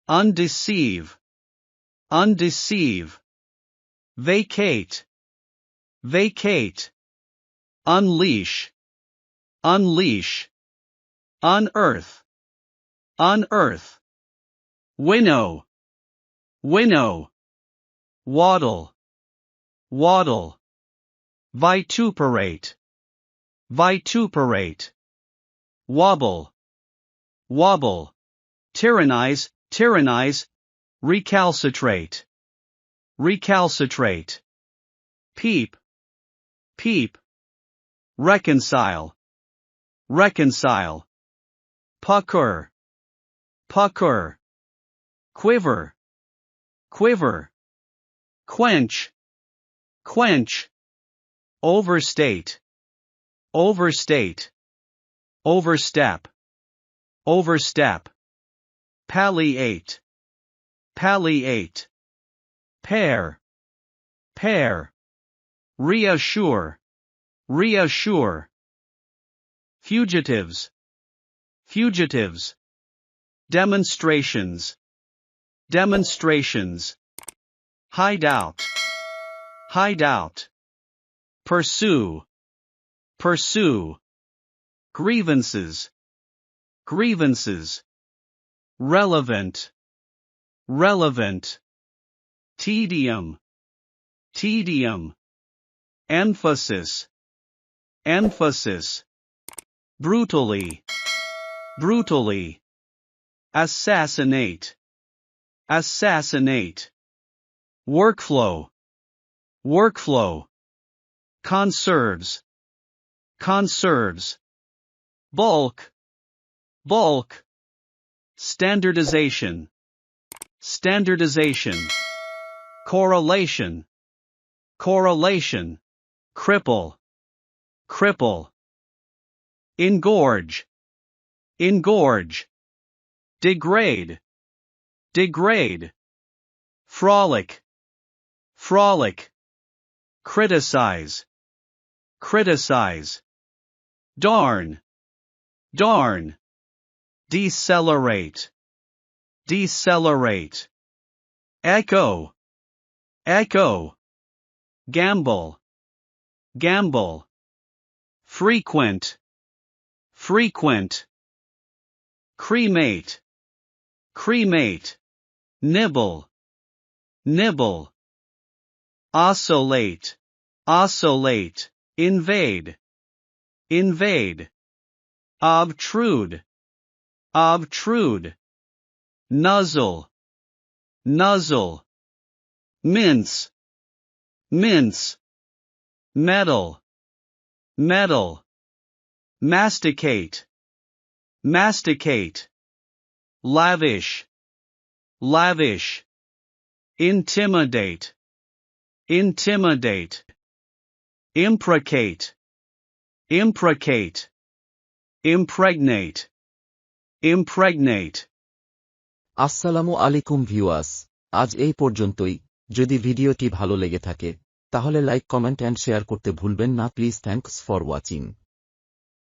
undeceive, undeceive. Vacate, vacate. Unleash, unleash. Unearth, unearth. Winnow, winnow. Waddle, waddle. Vituperate, vituperate. Wobble, wobble. Tyrannize, tyrannize. Recalcitrate, recalcitrate. Peep, peep. Reconcile, reconcile. Pucker, pucker. Quiver, quiver. Quench, quench. Overstate, overstate. Overstep, overstep. Palliate, palliate. Pair, pair. Reassure, reassure. Fugitives, fugitives. Demonstrations, demonstrations. Hideout, hideout. Pursue, pursue. Grievances, grievances. Relevant, relevant. Tedium, tedium. Emphasis, emphasis. Brutally, brutally. Assassinate, assassinate. Workflow, workflow. Conserves, conserves. Bulk, bulk. Standardization, standardization. Correlation, correlation. Cripple, cripple. Engorge, engorge. Degrade, degrade. Frolic, frolic. Criticize, criticize. Darn, darn. Decelerate, decelerate. Echo, echo. Gamble, gamble. Frequent, frequent. Cremate, cremate. Nibble, nibble. Oscillate, oscillate. Invade, invade. Obtrude, obtrude. Nuzzle, nuzzle. Mince, mince. Meddle, meddle. Masticate, masticate. Lavish, lavish. Intimidate, intimidate. Imprecate, imprecate. Impregnate, impregnate. আসসালামু আলাইকুম viewers, আজ এই পর্যন্তই। যদি ভিডিওটি ভালো লেগে থাকে তাহলে লাইক, কমেন্ট এন্ড শেয়ার করতে ভুলবেন না প্লিজ। Thanks for watching.